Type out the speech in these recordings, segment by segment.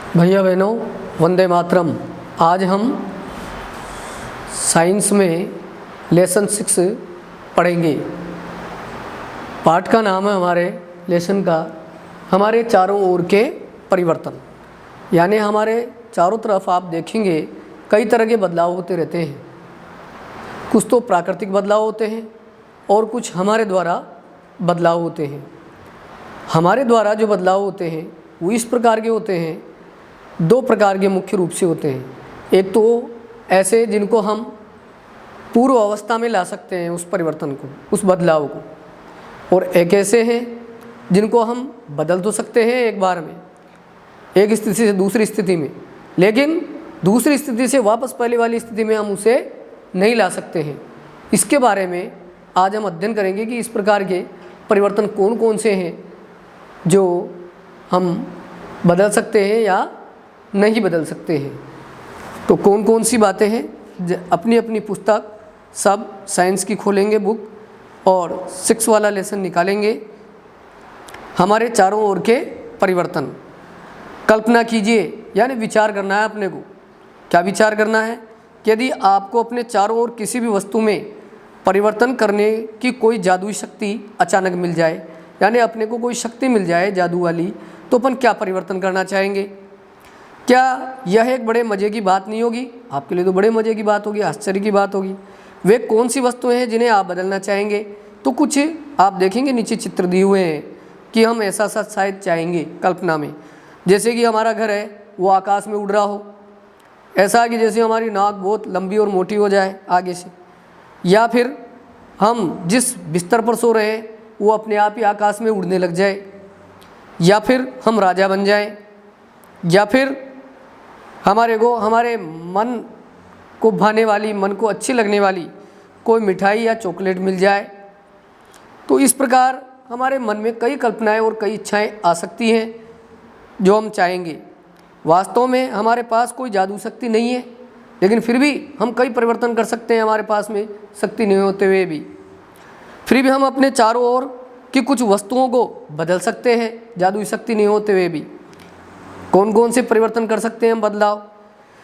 भैया बहनों, वंदे मातरम। आज हम साइंस में लेसन 6 पढ़ेंगे। पाठ का नाम है हमारे लेसन का हमारे चारों ओर के परिवर्तन। यानी हमारे चारों तरफ आप देखेंगे कई तरह के बदलाव होते रहते हैं। कुछ तो प्राकृतिक बदलाव होते हैं और कुछ हमारे द्वारा बदलाव होते हैं। हमारे द्वारा जो बदलाव होते हैं वो इस प्रकार के होते हैं, 2 प्रकार के मुख्य रूप से होते हैं। एक तो ऐसे जिनको हम पूर्व अवस्था में ला सकते हैं, उस परिवर्तन को, उस बदलाव को, और एक ऐसे हैं जिनको हम बदल तो सकते हैं एक बार में, एक स्थिति से दूसरी स्थिति में, लेकिन दूसरी स्थिति से वापस पहले वाली स्थिति में हम उसे नहीं ला सकते हैं। इसके बारे में आज हम अध्ययन करेंगे कि इस प्रकार के परिवर्तन कौन कौन से हैं जो हम बदल सकते हैं या नहीं बदल सकते हैं। तो कौन कौन सी बातें हैं, अपनी अपनी पुस्तक सब साइंस की खोलेंगे बुक और 6 वाला लेसन निकालेंगे। हमारे चारों ओर के परिवर्तन। कल्पना कीजिए, यानी विचार करना है अपने को। क्या विचार करना है कि यदि आपको अपने चारों ओर किसी भी वस्तु में परिवर्तन करने की कोई जादुई शक्ति अचानक मिल जाए, यानी अपने को कोई शक्ति मिल जाए जादू वाली, तो अपन क्या परिवर्तन करना चाहेंगे? क्या यह एक बड़े मज़े की बात नहीं होगी? आपके लिए तो बड़े मज़े की बात होगी, आश्चर्य की बात होगी। वे कौन सी वस्तुएं हैं जिन्हें आप बदलना चाहेंगे? तो कुछ आप देखेंगे नीचे चित्र दिए हुए हैं कि हम ऐसा सा शायद चाहेंगे कल्पना में। जैसे कि हमारा घर है वो आकाश में उड़ रहा हो, ऐसा कि जैसे हमारी नाक बहुत लंबी और मोटी हो जाए आगे से, या फिर हम जिस बिस्तर पर सो रहे हैं वो अपने आप ही आकाश में उड़ने लग जाए, या फिर हम राजा बन जाएं, या फिर हमारे मन को भाने वाली, मन को अच्छी लगने वाली कोई मिठाई या चॉकलेट मिल जाए। तो इस प्रकार हमारे मन में कई कल्पनाएं और कई इच्छाएं आ सकती हैं जो हम चाहेंगे। वास्तव में हमारे पास कोई जादू शक्ति नहीं है, लेकिन फिर भी हम कई परिवर्तन कर सकते हैं हमारे पास में शक्ति नहीं होते हुए भी। फिर भी हम अपने चारों ओर की कुछ वस्तुओं को बदल सकते हैं जादुई शक्ति नहीं होते हुए भी। कौन कौन से परिवर्तन कर सकते हैं हम बदलाव?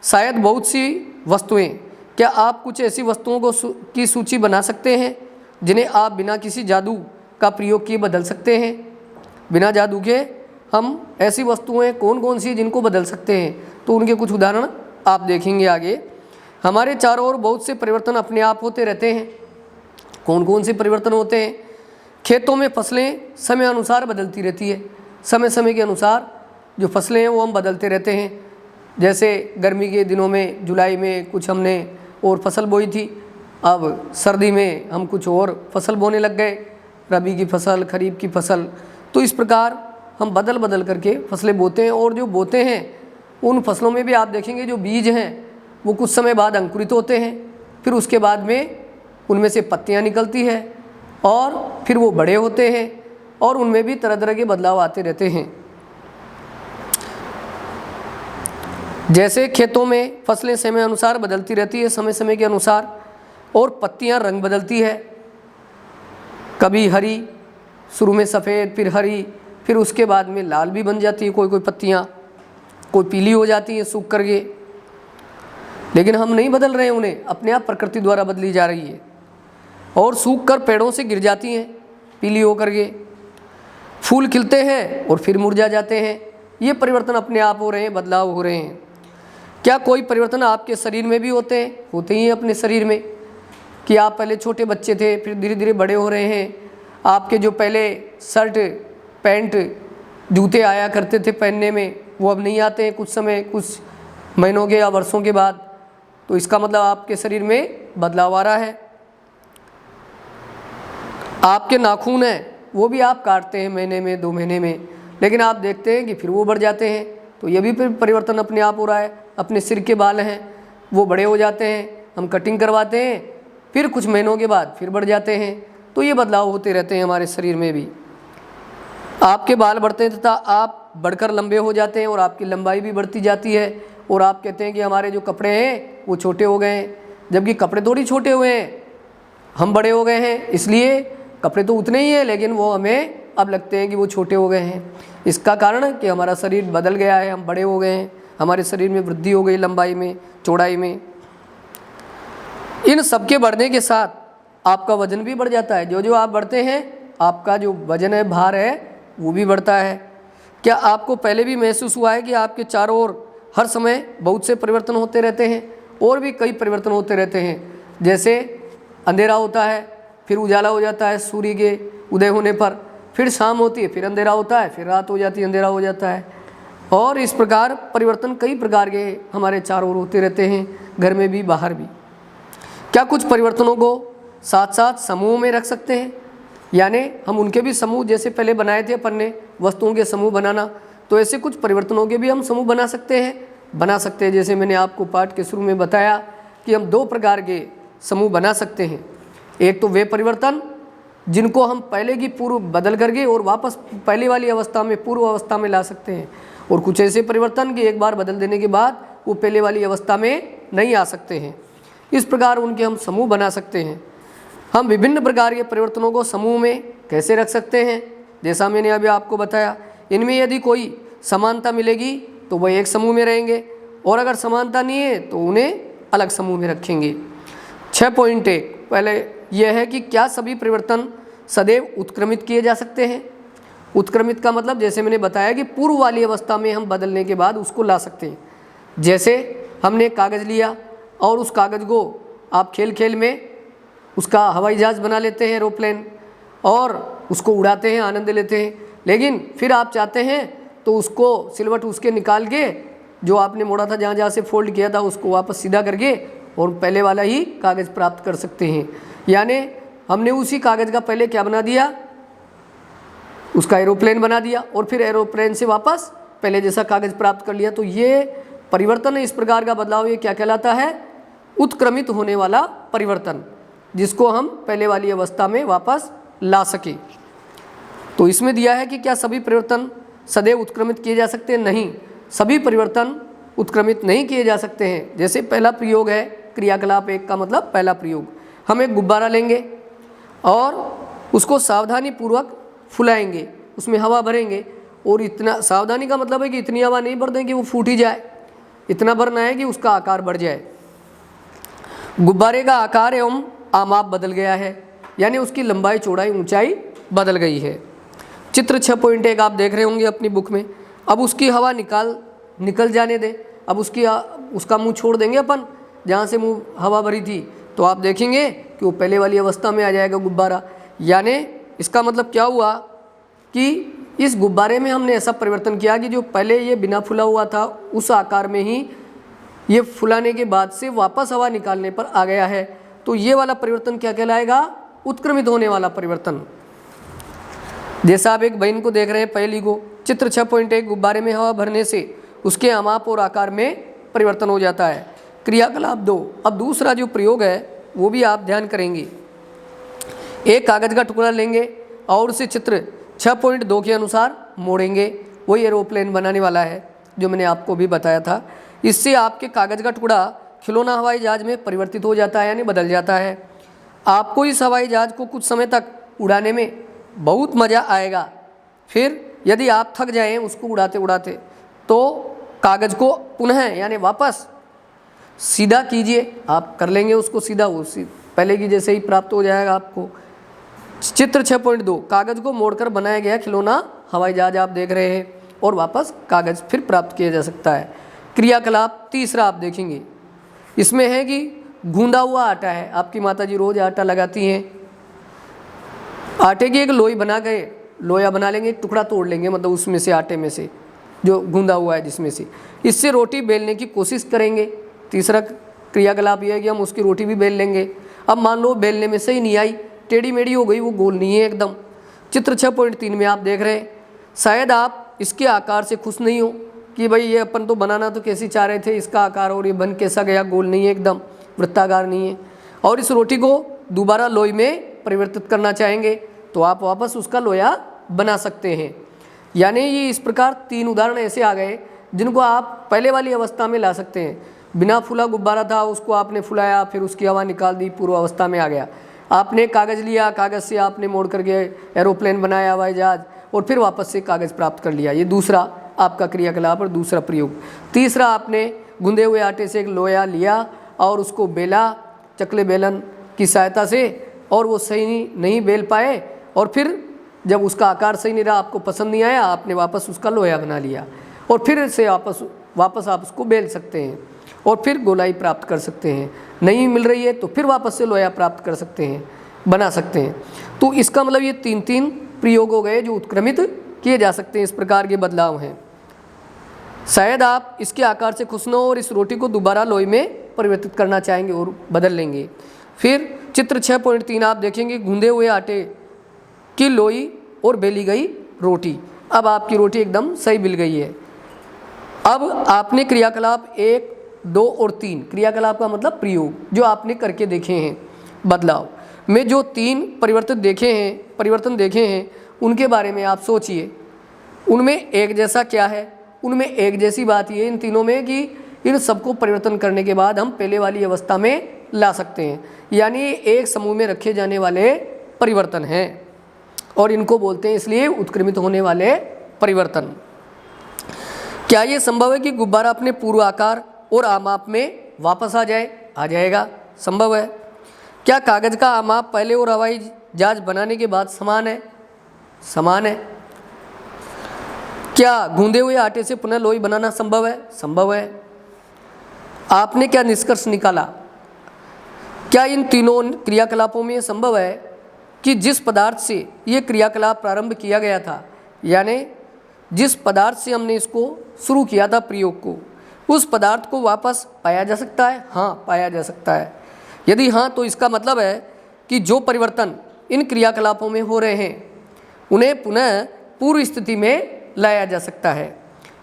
शायद बहुत सी वस्तुएं। क्या आप कुछ ऐसी वस्तुओं को की सूची बना सकते हैं जिन्हें आप बिना किसी जादू का प्रयोग किए बदल सकते हैं? बिना जादू के हम ऐसी वस्तुएं कौन कौन सी जिनको बदल सकते हैं? तो उनके कुछ उदाहरण आप देखेंगे आगे। हमारे चारों ओर बहुत से परिवर्तन अपने आप होते रहते हैं। कौन कौन से परिवर्तन होते हैं? खेतों में फसलें समय अनुसार बदलती रहती है। समय समय के अनुसार जो फसलें हैं वो हम बदलते रहते हैं। जैसे गर्मी के दिनों में जुलाई में कुछ हमने और फसल बोई थी, अब सर्दी में हम कुछ और फसल बोने लग गए, रबी की फसल, खरीफ की फसल। तो इस प्रकार हम बदल बदल करके फसलें बोते हैं, और जो बोते हैं उन फसलों में भी आप देखेंगे जो बीज हैं वो कुछ समय बाद अंकुरित होते हैं, फिर उसके बाद में उनमें से पत्तियाँ निकलती है और फिर वो बड़े होते हैं, और उनमें भी तरह तरह के बदलाव आते रहते हैं। जैसे खेतों में फसलें समय अनुसार बदलती रहती है, समय समय के अनुसार, और पत्तियां रंग बदलती है, कभी हरी, शुरू में सफ़ेद, फिर हरी, फिर उसके बाद में लाल भी बन जाती है कोई कोई पत्तियां, कोई पीली हो जाती है सूख करके। लेकिन हम नहीं बदल रहे हैं उन्हें, अपने आप प्रकृति द्वारा बदली जा रही है, और सूख कर पेड़ों से गिर जाती हैं पीली हो करके। फूल खिलते हैं और फिर मुरझा जाते हैं। ये परिवर्तन अपने आप हो रहे हैं, बदलाव हो रहे हैं। क्या कोई परिवर्तन आपके शरीर में भी होते हैं? होते ही हैं अपने शरीर में, कि आप पहले छोटे बच्चे थे, फिर धीरे धीरे बड़े हो रहे हैं। आपके जो पहले शर्ट, पैंट, जूते आया करते थे पहनने में, वो अब नहीं आते हैं कुछ समय, कुछ महीनों के या वर्षों के बाद। तो इसका मतलब आपके शरीर में बदलाव आ रहा है। आपके नाखून हैं वो भी आप काटते हैं महीने में, 2 महीने में, लेकिन आप देखते हैं कि फिर वो बढ़ जाते हैं। तो ये भी फिर परिवर्तन अपने आप हो रहा है। अपने सिर के बाल हैं वो बड़े हो जाते हैं, हम कटिंग करवाते हैं, फिर कुछ महीनों के बाद फिर बढ़ जाते हैं। तो ये बदलाव होते रहते हैं हमारे शरीर में भी। आपके बाल बढ़ते हैं तथा आप बढ़कर लंबे हो जाते हैं, और आपकी लंबाई भी बढ़ती जाती है। और आप कहते हैं कि हमारे जो कपड़े हैं वो छोटे हो गए हैं, जबकि कपड़े थोड़ी छोटे हुए हैं, हम बड़े हो गए हैं। इसलिए कपड़े तो उतने ही हैं, लेकिन वो हमें अब लगते हैं कि वो छोटे हो गए हैं। इसका कारण है कि हमारा शरीर बदल गया है, हम बड़े हो गए हैं, हमारे शरीर में वृद्धि हो गई लंबाई में, चौड़ाई में। इन सबके बढ़ने के साथ आपका वजन भी बढ़ जाता है। जो जो आप बढ़ते हैं आपका जो वजन है, भार है, वो भी बढ़ता है। क्या आपको पहले भी महसूस हुआ है कि आपके चारों ओर हर समय बहुत से परिवर्तन होते रहते हैं? और भी कई परिवर्तन होते रहते हैं। जैसे अंधेरा होता है, फिर उजाला हो जाता है सूर्य के उदय होने पर, फिर शाम होती है, फिर अंधेरा होता है, फिर रात हो जाती है, अंधेरा हो जाता है। और इस प्रकार परिवर्तन कई प्रकार के हमारे चारों ओर होते रहते हैं, घर में भी बाहर भी। क्या कुछ परिवर्तनों को साथ साथ समूह में रख सकते हैं? यानी हम उनके भी समूह जैसे पहले बनाए थे अपन ने वस्तुओं के समूह बनाना, तो ऐसे कुछ परिवर्तनों के भी हम समूह बना सकते हैं। जैसे मैंने आपको पाठ के शुरू में बताया कि हम 2 प्रकार के समूह बना सकते हैं। एक तो वे परिवर्तन जिनको हम पहले की पूर्व बदल करके और वापस पहले वाली अवस्था में, पूर्व अवस्था में ला सकते हैं। और कुछ ऐसे परिवर्तन कि एक बार बदल देने के बाद वो पहले वाली अवस्था में नहीं आ सकते हैं। इस प्रकार उनके हम समूह बना सकते हैं। हम विभिन्न प्रकार के परिवर्तनों को समूह में कैसे रख सकते हैं? जैसा मैंने अभी आपको बताया, इनमें यदि कोई समानता मिलेगी तो वह एक समूह में रहेंगे, और अगर समानता नहीं है तो उन्हें अलग समूह में रखेंगे। 6.1 पहले यह है कि क्या सभी परिवर्तन सदैव उत्क्रमित किए जा सकते हैं? उत्क्रमित का मतलब जैसे मैंने बताया कि पूर्व वाली अवस्था में हम बदलने के बाद उसको ला सकते हैं। जैसे हमने कागज़ लिया और उस कागज़ को आप खेल खेल में उसका हवाई जहाज़ बना लेते हैं, एरोप्लेन, और उसको उड़ाते हैं, आनंद लेते हैं। लेकिन फिर आप चाहते हैं तो उसको सिलवट उसके निकाल के जो आपने मोड़ा था, जहाँ जहाँ से फोल्ड किया था, उसको वापस सीधा करके और पहले वाला ही कागज़ प्राप्त कर सकते हैं। यानी हमने उसी कागज़ का पहले क्या बना दिया, उसका एरोप्लेन बना दिया, और फिर एरोप्लेन से वापस पहले जैसा कागज़ प्राप्त कर लिया। तो ये परिवर्तन है, इस प्रकार का बदलाव, ये क्या कहलाता है? उत्क्रमित होने वाला परिवर्तन, जिसको हम पहले वाली अवस्था में वापस ला सके। तो इसमें दिया है कि क्या सभी परिवर्तन सदैव उत्क्रमित किए जा सकते हैं? नहीं, सभी परिवर्तन उत्क्रमित नहीं किए जा सकते हैं। जैसे पहला प्रयोग है क्रियाकलाप 1 का मतलब पहला प्रयोग, हम एक गुब्बारा लेंगे और उसको सावधानी पूर्वक फुलाएंगे, उसमें हवा भरेंगे, और इतना सावधानी का मतलब है कि इतनी हवा नहीं भर दें कि वो फूट ही जाए, इतना भरना है कि उसका आकार बढ़ जाए। गुब्बारे का आकार एवं आमाप बदल गया है, यानी उसकी लंबाई, चौड़ाई, ऊंचाई बदल गई है। चित्र 6.1 आप देख रहे होंगे अपनी बुक में। अब उसकी हवा निकल जाने दें। अब उसका मुंह छोड़ देंगे अपन, जहाँ से मुंह हवा भरी थी, तो आप देखेंगे कि वो पहले वाली अवस्था में आ जाएगा गुब्बारा। यानी इसका मतलब क्या हुआ कि इस गुब्बारे में हमने ऐसा परिवर्तन किया कि जो पहले ये बिना फुला हुआ था उस आकार में ही ये फुलाने के बाद से वापस हवा निकालने पर आ गया है। तो ये वाला परिवर्तन क्या कहलाएगा? उत्क्रमित होने वाला परिवर्तन। जैसा आप एक बहन को देख रहे हैं, पहली को, चित्र 6.1 गुब्बारे में हवा भरने से उसके आमाप और आकार में परिवर्तन हो जाता है। क्रियाकलाप 2, अब दूसरा जो प्रयोग है वो भी आप ध्यान करेंगे। एक कागज़ का टुकड़ा लेंगे और उसे चित्र 6.2 के अनुसार मोड़ेंगे। वही एरोप्लेन बनाने वाला है जो मैंने आपको भी बताया था। इससे आपके कागज़ का टुकड़ा खिलौना हवाई जहाज़ में परिवर्तित हो जाता है, यानी बदल जाता है। आपको इस हवाई जहाज़ को कुछ समय तक उड़ाने में बहुत मज़ा आएगा। फिर यदि आप थक जाएं उसको उड़ाते उड़ाते, तो कागज़ को पुनः यानी वापस सीधा कीजिए, आप कर लेंगे उसको सीधा, वो पहले की जैसे ही प्राप्त हो जाएगा आपको। चित्र 6.2 कागज़ को मोड़कर बनाया गया खिलौना हवाई जहाज आप देख रहे हैं, और वापस कागज़ फिर प्राप्त किया जा सकता है। क्रियाकलाप 3 आप देखेंगे, इसमें है कि गूंदा हुआ आटा है। आपकी माताजी रोज़ आटा लगाती हैं। आटे की एक लोई बना के लोया बना लेंगे, एक टुकड़ा तोड़ लेंगे, मतलब उसमें से, आटे में से जो गूंदा हुआ है जिसमें से, इससे रोटी बेलने की कोशिश करेंगे। तीसरा क्रियाकलाप यह है कि हम उसकी रोटी भी बेल लेंगे। अब मान लो बेलने में सही नहीं आई, टेढ़ी मेढ़ी हो गई, वो गोल नहीं है एकदम। चित्र 6.3 में आप देख रहे हैं। शायद आप इसके आकार से खुश नहीं हो कि भाई ये अपन तो बनाना तो कैसे चाह रहे थे, इसका आकार, और ये बन कैसा गया, गोल नहीं है एकदम, वृत्ताकार नहीं है। और इस रोटी को दोबारा लोई में परिवर्तित करना चाहेंगे तो आप वापस उसका लोया बना सकते हैं। यानी ये इस प्रकार 3 उदाहरण ऐसे आ गए जिनको आप पहले वाली अवस्था में ला सकते हैं। बिना फूला गुब्बारा था, उसको आपने फुलाया, फिर उसकी हवा निकाल दी, पूर्व अवस्था में आ गया। आपने कागज़ लिया, कागज़ से आपने मोड़ करके एरोप्लेन बनाया, हवाई जहाज, और फिर वापस से कागज़ प्राप्त कर लिया। ये दूसरा आपका क्रियाकलाप और दूसरा प्रयोग। तीसरा, आपने गूंदे हुए आटे से एक लोया लिया और उसको बेला चकले बेलन की सहायता से, और वो सही नहीं बेल पाए, और फिर जब उसका आकार सही नहीं रहा, आपको पसंद नहीं आया, आपने वापस उसका लोया बना लिया, और फिर से वापस आप उसको बेल सकते हैं और फिर गोलाई प्राप्त कर सकते हैं। नहीं मिल रही है तो फिर वापस से लोया प्राप्त कर सकते हैं, बना सकते हैं। तो इसका मतलब ये 3 प्रयोग हो गए जो उत्क्रमित किए जा सकते हैं। इस प्रकार के बदलाव हैं। शायद आप इसके आकार से खुश न हो और इस रोटी को दोबारा लोई में परिवर्तित करना चाहेंगे और बदल लेंगे। फिर चित्र 6.3 आप देखेंगे, गूंदे हुए आटे की लोई और बेली गई रोटी। अब आपकी रोटी एकदम सही बिल गई है। अब आपने क्रियाकलाप 1, 2 और 3, क्रियाकलाप का मतलब प्रयोग, जो आपने करके देखे हैं बदलाव में, जो 3 परिवर्तन देखे हैं उनके बारे में आप सोचिए। उनमें एक जैसा क्या है? उनमें एक जैसी बात ये इन तीनों में कि इन सबको परिवर्तन करने के बाद हम पहले वाली अवस्था में ला सकते हैं, यानी एक समूह में रखे जाने वाले परिवर्तन हैं और इनको बोलते हैं इसलिए उत्क्रमित होने वाले परिवर्तन। क्या ये संभव है कि गुब्बारा अपने पूर्व आकार और आमाप में वापस आ जाए? आ जाएगा, संभव है। क्या कागज का आमाप पहले और हवाई जहाज बनाने के बाद समान है? समान है। क्या गूंदे हुए आटे से पुनः लोई बनाना संभव है? संभव है। आपने क्या निष्कर्ष निकाला? क्या इन तीनों क्रियाकलापों में संभव है कि जिस पदार्थ से ये क्रियाकलाप प्रारंभ किया गया था, यानी जिस पदार्थ से हमने इसको शुरू किया था प्रयोग को, उस पदार्थ को वापस पाया जा सकता है? हाँ, पाया जा सकता है। यदि हाँ, तो इसका मतलब है कि जो परिवर्तन इन क्रियाकलापों में हो रहे हैं उन्हें पुनः पूर्व स्थिति में लाया जा सकता है।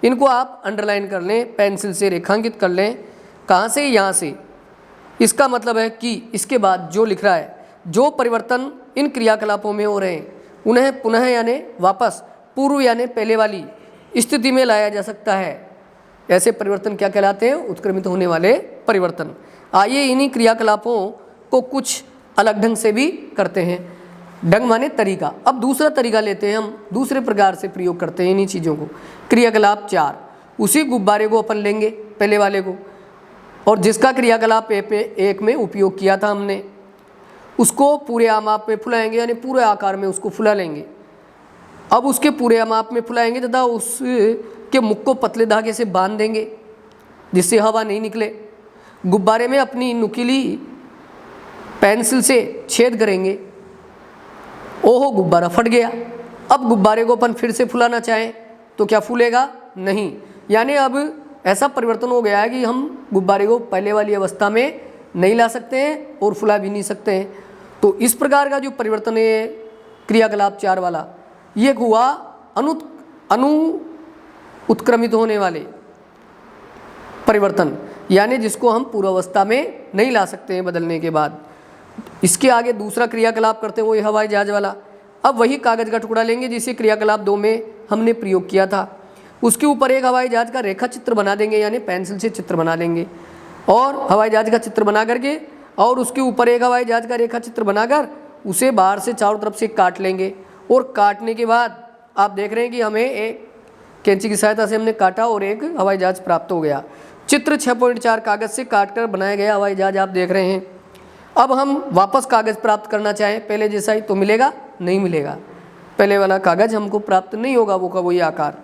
इनको आप अंडरलाइन कर लें, पेंसिल से रेखांकित कर लें। कहाँ से? यहाँ से। इसका मतलब है कि इसके बाद जो लिख रहा है, जो परिवर्तन इन क्रियाकलापों में हो रहे हैं उन्हें पुनः यानी वापस पूर्व यानी पहले वाली स्थिति में लाया जा सकता है। ऐसे परिवर्तन क्या कहलाते हैं? उत्क्रमित होने वाले परिवर्तन। आइए इन्हीं क्रियाकलापों को कुछ अलग ढंग से भी करते हैं। ढंग माने तरीका। अब दूसरा तरीका लेते हैं, हम दूसरे प्रकार से प्रयोग करते हैं इन्हीं चीज़ों को। क्रियाकलाप 4, उसी गुब्बारे को अपन लेंगे पहले वाले को, और जिसका क्रियाकलाप 1 में उपयोग किया था हमने, उसको पूरे आमाप में फुलाएंगे, यानी पूरे आकार में उसको फुला लेंगे। अब उसके पूरे आमाप में फुलाएंगे तथा उसके मुख को पतले धागे से बांध देंगे जिससे हवा नहीं निकले। गुब्बारे में अपनी नुकीली पेंसिल से छेद करेंगे। ओहो, गुब्बारा फट गया। अब गुब्बारे को अपन फिर से फुलाना चाहें तो क्या फूलेगा? नहीं। यानी अब ऐसा परिवर्तन हो गया है कि हम गुब्बारे को पहले वाली अवस्था में नहीं ला सकते हैं और फुला भी नहीं सकते हैं। तो इस प्रकार का जो परिवर्तन है क्रियाकलाप 4 वाला, ये हुआ उत्क्रमित होने वाले परिवर्तन, यानी जिसको हम पूर्वावस्था में नहीं ला सकते हैं बदलने के बाद। इसके आगे दूसरा क्रियाकलाप करते हैं वो हवाई जहाज वाला। अब वही कागज़ का टुकड़ा लेंगे जिसे क्रियाकलाप 2 में हमने प्रयोग किया था, उसके ऊपर एक हवाई जहाज का रेखा चित्र बना देंगे, यानी पेंसिल से चित्र बना लेंगे, और हवाई जहाज का चित्र बना करके और उसके ऊपर एक हवाई जहाज का रेखा चित्र बनाकर उसे बाहर से चारों तरफ से काट लेंगे। और काटने के बाद आप देख रहे हैं कि हमें एक कैंची की सहायता से हमने काटा और एक हवाई जहाज प्राप्त हो गया। चित्र 6.4 कागज़ से काटकर बनाया गया हवाई जहाज आप देख रहे हैं। अब हम वापस कागज़ प्राप्त करना चाहें पहले जैसा ही, तो मिलेगा? नहीं मिलेगा। पहले वाला कागज़ हमको प्राप्त नहीं होगा, वो का वही आकार।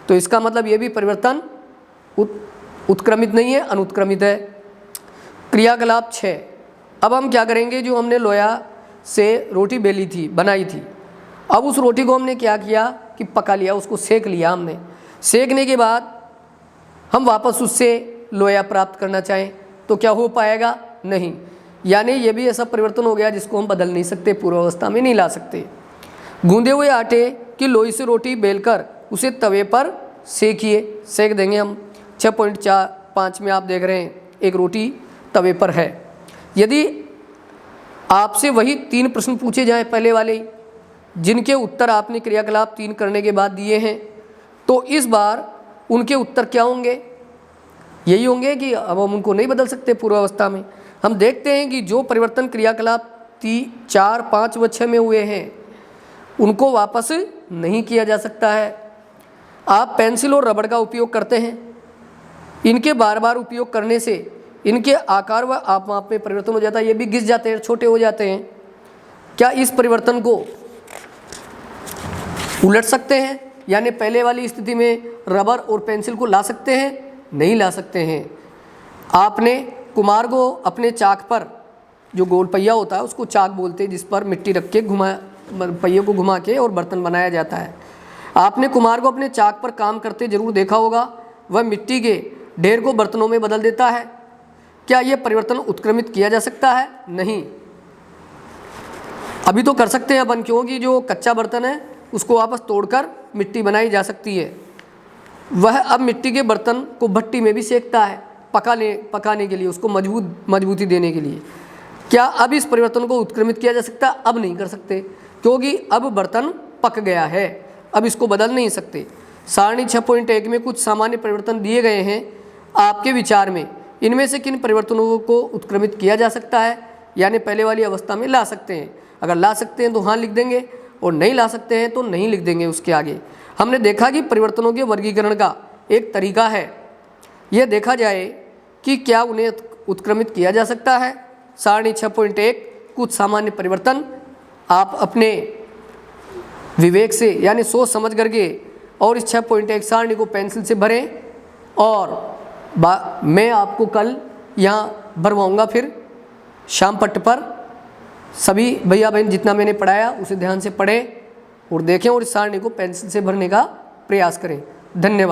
तो इसका मतलब ये भी परिवर्तन उत्क्रमित नहीं है, अनुत्क्रमित है। क्रियाकलाप 6। अब हम क्या करेंगे? जो हमने लोया से रोटी बेली थी, बनाई थी, अब उस रोटी को हमने क्या किया कि पका लिया, उसको सेक लिया हमने। सेकने के बाद हम वापस उससे लोया प्राप्त करना चाहें तो क्या हो पाएगा? नहीं। यानी ये भी ऐसा परिवर्तन हो गया जिसको हम बदल नहीं सकते, पूर्वावस्था में नहीं ला सकते। गूंदे हुए आटे की लोई से रोटी बेलकर उसे तवे पर सेकिए, सेक देंगे हम। 6.5 में आप देख रहे हैं एक रोटी तवे पर है। यदि आपसे वही 3 प्रश्न पूछे जाएं पहले वाले ही, जिनके उत्तर आपने क्रियाकलाप 3 करने के बाद दिए हैं, तो इस बार उनके उत्तर क्या होंगे? यही होंगे कि अब हम उनको नहीं बदल सकते पूर्वावस्था में। हम देखते हैं कि जो परिवर्तन क्रियाकलाप 4, 5 व 6 में हुए हैं उनको वापस नहीं किया जा सकता है। आप पेंसिल और रबड़ का उपयोग करते हैं, इनके बार बार उपयोग करने से इनके आकार व माप में परिवर्तन हो जाता है, ये भी घिस जाते हैं, छोटे हो जाते हैं। क्या इस परिवर्तन को उलट सकते हैं, यानी पहले वाली स्थिति में रबर और पेंसिल को ला सकते हैं? नहीं ला सकते हैं। आपने कुम्हार को अपने चाक पर, जो गोल पहिया होता है उसको चाक बोलते हैं, जिस पर मिट्टी रख के पहिए को घुमा के और बर्तन बनाया जाता है। आपने कुम्हार को अपने चाक पर काम करते जरूर देखा होगा, वह मिट्टी के ढेर को बर्तनों में बदल देता है। क्या यह परिवर्तन उत्क्रमित किया जा सकता है? नहीं। अभी तो कर सकते हैं अपन, क्योंकि जो कच्चा बर्तन है उसको वापस तोड़कर मिट्टी बनाई जा सकती है। वह अब मिट्टी के बर्तन को भट्टी में भी सेकता है पकाने के लिए, उसको मजबूती देने के लिए। क्या अब इस परिवर्तन को उत्क्रमित किया जा सकता? अब नहीं कर सकते, क्योंकि अब बर्तन पक गया है, अब इसको बदल नहीं सकते। सारणी 6.1 में कुछ सामान्य परिवर्तन दिए गए हैं। आपके विचार में इनमें से किन परिवर्तनों को उत्क्रमित किया जा सकता है, यानी पहले वाली अवस्था में ला सकते हैं? अगर ला सकते हैं तो हाँ लिख देंगे, और नहीं ला सकते हैं तो नहीं लिख देंगे। उसके आगे हमने देखा कि परिवर्तनों के वर्गीकरण का एक तरीका है, यह देखा जाए कि क्या उन्हें उत्क्रमित किया जा सकता है। सारणी 6.1 कुछ सामान्य परिवर्तन आप अपने विवेक से, यानी सोच समझ करके, और इस 6.1 सारणी को पेंसिल से भरें, और मैं आपको कल यहाँ भरवाऊँगा फिर शाम पट्ट पर। सभी भैया बहन जितना मैंने पढ़ाया उसे ध्यान से पढ़ें और देखें, और इस सारणी को पेंसिल से भरने का प्रयास करें। धन्यवाद।